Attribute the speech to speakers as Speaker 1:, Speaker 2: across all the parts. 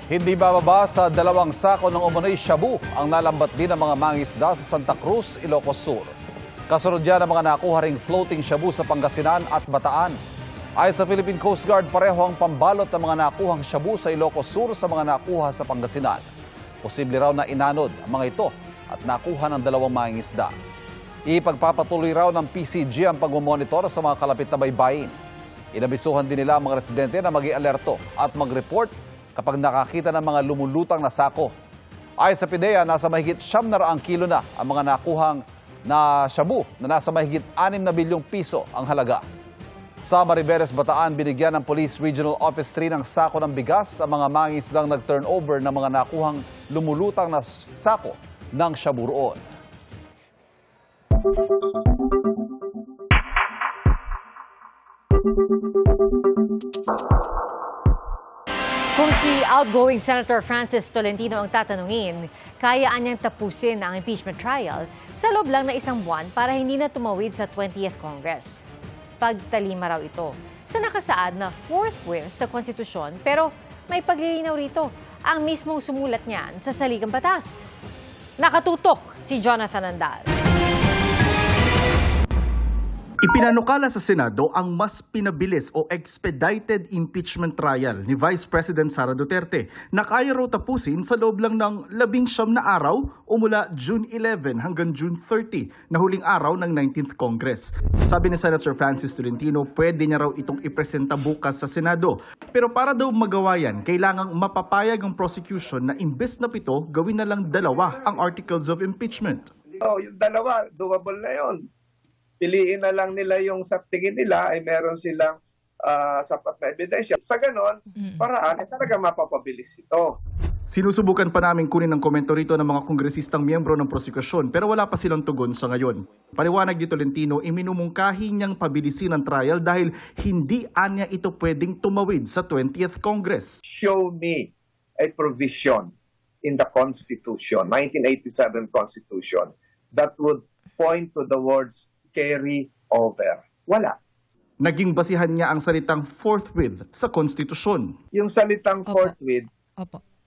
Speaker 1: Hindi bababa sa 2 sako ng umano'y shabu ang nalambat din ng mga mangisda sa Santa Cruz, Ilocos Sur. Kasunod yan ang mga nakuha ring floating shabu sa Pangasinan at Bataan. Ayon sa Philippine Coast Guard, pareho ang pambalot ng mga nakuhang shabu sa Ilocos Sur sa mga nakuha sa Pangasinan. Posible raw na inanod ang mga ito at nakuha ng 2 mangingisda. Ipagpapatuloy raw ng PCG ang pagmumonitor sa mga kalapit na baybayin. Inabisuhan din nila ang mga residente na mag-i-alerto at mag-report kapag nakakita ng mga lumulutang na sako. Ayon sa PIDEA, nasa mahigit 700 kilo na ang mga nakuhang na shabu na nasa mahigit 6 na bilyong piso ang halaga. Sa Maribeles, Bataan, binigyan ng Police Regional Office 3 ng sako ng bigas ang mga mangingisdang nag-turnover ng mga nakuhang lumulutang na sako ng shabu roon.
Speaker 2: Kung si outgoing Senator Francis Tolentino ang tatanungin, kayaan niyang tapusin ang impeachment trial sa loob lang na 1 buwan para hindi na tumawid sa 20th Congress. Pagtalima raw ito sa nakasaad na 4th will sa konstitusyon, pero may paglilinaw rito ang mismong sumulat niyan sa saligang batas. Nakatutok si Jonathan Andal.
Speaker 3: Ipinanukala sa Senado ang mas pinabilis o expedited impeachment trial ni Vice President Sara Duterte na kaya raw tapusin sa loob lang ng 19 na araw o mula June 11 hanggang June 30 na huling araw ng 19th Congress. Sabi ni Senator Francis Tolentino, pwede niya raw itong ipresenta bukas sa Senado. Pero para daw magawa yan, kailangang mapapayag ang prosecution na imbes na 7, gawin na lang 2 ang articles of impeachment.
Speaker 4: Yung 2, doable na yun. Piliin na lang nila yung sa tingin nila ay meron silang sapat na ebidensya. Sa ganon, paraan ay talaga mapapabilis ito.
Speaker 3: Sinusubukan pa namin kunin ang komento rito ng mga kongresistang miyembro ng prosekusyon pero wala pa silang tugon sa ngayon. Paliwanag ni Tolentino, iminumungkahi niyang pabilisin ang trial dahil hindi anya ito pwedeng tumawid sa 20th Congress.
Speaker 4: Show me a provision in the Constitution, 1987 Constitution, that would point to the words carry over. Wala.
Speaker 3: Naging basihan niya ang salitang forthwith sa konstitusyon.
Speaker 4: Yung salitang forthwith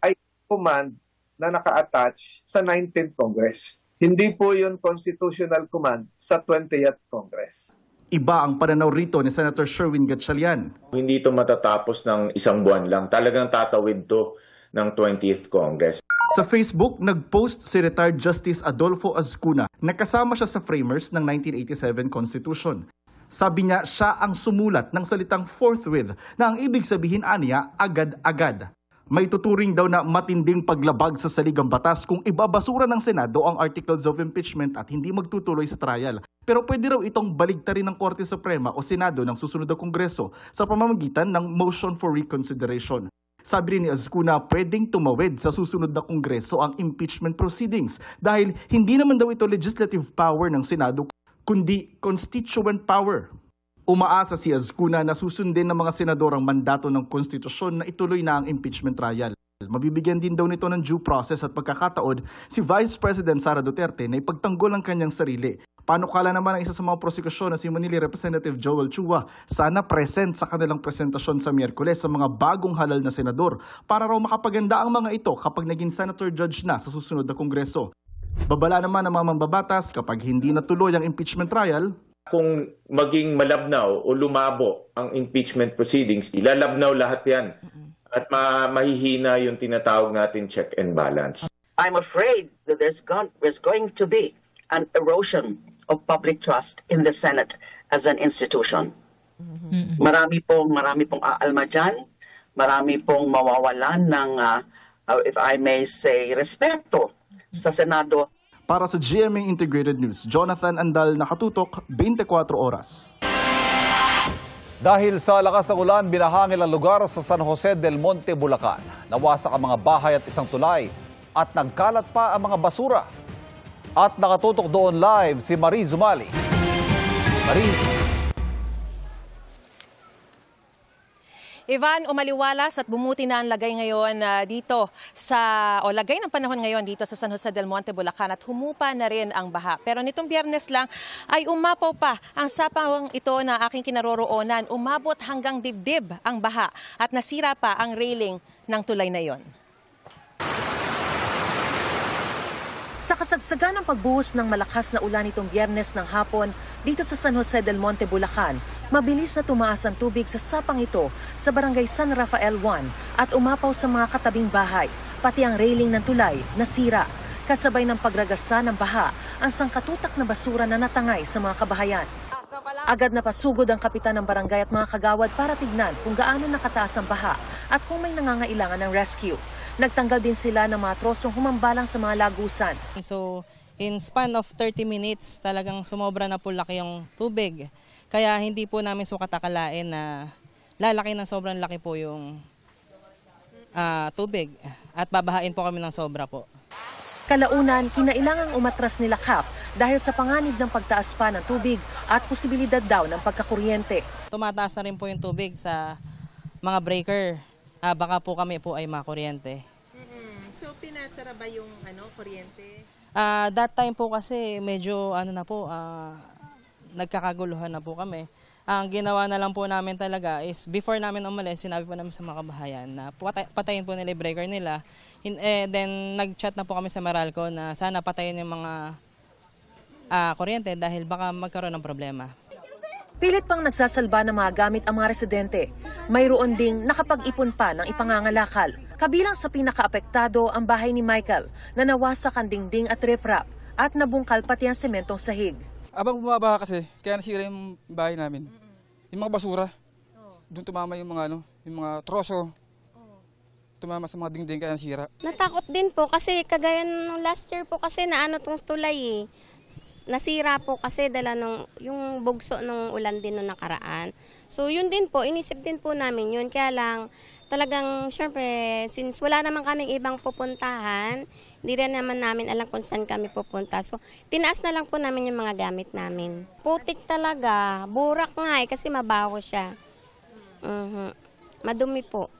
Speaker 4: ay command na naka-attach sa 19th Congress. Hindi po yun constitutional command sa 20th Congress.
Speaker 3: Iba ang pananaw rito ni Senator Sherwin Gatchalian.
Speaker 5: Hindi ito matatapos ng 1 buwan lang. Talagang tatawid to ng 20th Congress.
Speaker 3: Sa Facebook, nag-post si retired Justice Adolfo Azcuna na kasama siya sa framers ng 1987 Constitution. Sabi niya, siya ang sumulat ng salitang forthwith na ang ibig sabihin aniya agad-agad. May tuturing daw na matinding paglabag sa saligang batas kung ibabasura ng Senado ang articles of impeachment at hindi magtutuloy sa trial. Pero pwede raw itong baligtarin ng Korte Suprema o Senado ng susunod na Kongreso sa pamamagitan ng motion for reconsideration. Sabi rin ni Azcuna, pwedeng tumawid sa susunod na Kongreso ang impeachment proceedings dahil hindi naman daw ito legislative power ng Senado kundi constituent power. Umaasa si Azcuna na susundin ng mga senador ang mandato ng konstitusyon na ituloy na ang impeachment trial. Mabibigyan din daw nito ng due process at pagkakataon si Vice President Sara Duterte na ipagtanggol ang kanyang sarili. Panukala naman ang isa sa mga prosekusyon na si Manila Representative Joel Chua, sana present sa kanilang presentasyon sa Miyerkules sa mga bagong halal na senador para raw makapaganda ang mga ito kapag naging senator judge na sa susunod na Kongreso. Babala naman ng mga mambabatas kapag hindi natuloy ang impeachment trial.
Speaker 5: Kung maging malabnaw o lumabo ang impeachment proceedings, ilalabnaw lahat yan. At mahihina yung tinatawag natin check and balance.
Speaker 6: I'm afraid that there's going to be an erosion of public trust in the Senate as an institution. Marami pong aalma dyan, marami pong mawawalan ng, if I may say, respeto sa Senado.
Speaker 3: Para sa GMA Integrated News, Jonathan Andal, nakatutok, 24 oras.
Speaker 1: Dahil sa lakas ng ulan, binahangil ang lugar sa San Jose del Monte, Bulacan. Nawasak ang mga bahay at isang tulay at nagkalat pa ang mga basura. At nakatutok doon live si Mariz Zumali. Mariz.
Speaker 7: Ivan, umaliwalas at bumuti na ang lagay ngayon lagay ng panahon ngayon dito sa San Jose del Monte, Bulacan at humupa na rin ang baha. Pero nitong Biyernes lang ay umapaw pa ang sapawang ito na aking kinaroroonan. Umabot hanggang dibdib ang baha at nasira pa ang railing ng tulay na yon. Sa kasagsagan ng pagbuhos ng malakas na ulan nitong Biyernes ng hapon dito sa San Jose del Monte, Bulacan, mabilis na tumaas ang tubig sa sapang ito sa barangay San Rafael 1 at umapaw sa mga katabing bahay, pati ang railing ng tulay nasira. Kasabay ng pagragasa ng baha ang sangkatutak na basura na natangay sa mga kabahayan. Agad na pasugod ang kapitan ng barangay at mga kagawad para tignan kung gaano nakataas ang baha at kung may nangangailangan ng rescue. Nagtanggal din sila ng mga trosong humambalang sa mga lagusan.
Speaker 8: So, in span of 30 minutes, talagang sumobra na po laki yung tubig. Kaya hindi po namin sukat akalain na lalaki ng sobrang laki po yung tubig at babahain po kami ng sobra po.
Speaker 7: Kalaunan, kinailangang umatras nila Kap dahil sa panganib ng pagtaas pa ng tubig at posibilidad daw ng pagkakuryente.
Speaker 8: Tumataas na rin po yung tubig sa mga breaker. Baka po kami po ay makuryente.
Speaker 7: So, pinasara ba yung kuryente?
Speaker 8: That time po kasi medyo nagkakaguluhan na po kami. Ang ginawa na lang po namin talaga is before namin umalis, sinabi po namin sa mga kabahayan na patayin po nila yung breaker nila. Then nag-chat na po kami sa Meralco na sana patayin yung mga kuryente dahil baka magkaroon ng problema.
Speaker 7: Pilit pang nagsasalba ng mga gamit ang mga residente. Mayroon ding nakapag-ipon pa ng ipangangalakal. Kabilang sa pinakaapektado ang bahay ni Michael na nawasak ang dingding at riprap at nabungkal pati ang sementong sahig.
Speaker 9: Abang bumabaha kasi, kaya nasira yung bahay namin. Yung mga basura, doon tumama yung mga troso. Tumama sa mga dingding kaya nasira.
Speaker 10: Natakot din po kasi kagaya ng last year po kasi tong tulay eh. Nasira po kasi dala yung bugso ng ulan din nung nakaraan. So yun din po, inisip din po namin yun. Kaya lang talagang syempre since wala naman kaming ibang pupuntahan, hindi rin naman namin alam kung saan kami pupunta. So tinaas na lang po namin yung mga gamit namin. Putik talaga, burak nga kasi mabaho siya. Madumi po.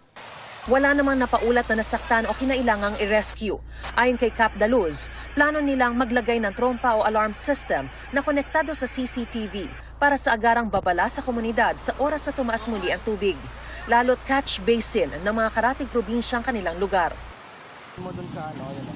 Speaker 7: Wala namang napaulat na nasaktan o kinailangang i-rescue. Ayon kay Cap Daluz, plano nilang maglagay ng trompa o alarm system na konektado sa CCTV para sa agarang babala sa komunidad sa oras na tumaas muli ang tubig. Lalo't catch basin ng mga karatig probinsyang kanilang lugar.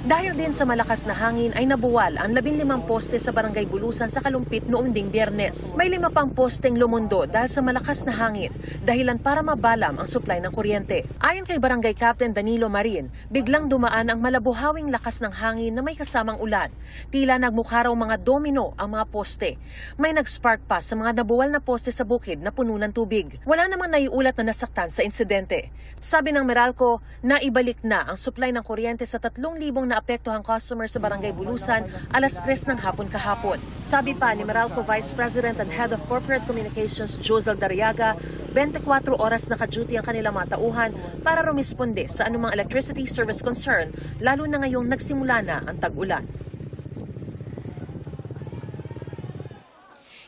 Speaker 7: Dahil din sa malakas na hangin ay nabuwal ang 15 poste sa Barangay Bulusan sa Kalumpit noong ding Biyernes. May 5 pang posteng lumundo dahil sa malakas na hangin, dahilan para mabalam ang supply ng kuryente. Ayon kay Barangay Captain Danilo Marin, biglang dumaan ang malabuhawing lakas ng hangin na may kasamang ulan. Tila nagmukha raw mga domino ang mga poste. May nag-spark pa sa mga nabuwal na poste sa bukid na puno ng tubig. Wala namang naiulat na nasaktan sa insidente. Sabi ng Meralco, naibalik na ang supply ng kuryente sa 3,000 naapektuhang customer sa Barangay Bulusan alas 3 ng hapon kahapon. Sabi pa ni Meralco Vice President and Head of Corporate Communications Josel Dariaga, 24 oras naka-duty ang kanilang mga tauhan para rumisponde sa anumang electricity service concern, lalo na ngayong nagsimula na ang tag-ulan.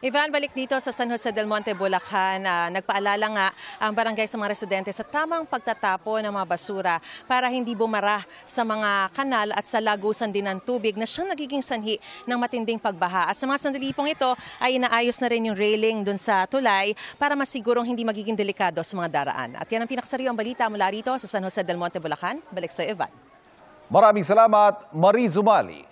Speaker 7: Ivan, balik dito sa San Jose del Monte, Bulacan. Nagpaalala nga ang barangay sa mga residente sa tamang pagtatapon ng mga basura para hindi bumara sa mga kanal at sa lagusan din ng tubig na siyang nagiging sanhi ng matinding pagbaha. At sa mga sandali pong ito ay inaayos na rin yung railing dun sa tulay para masigurong hindi magiging delikado sa mga daraan. At yan ang pinakasariwang balita mula rito sa San Jose del Monte, Bulacan. Balik sa Ivan.
Speaker 1: Maraming salamat, Marie Zumali.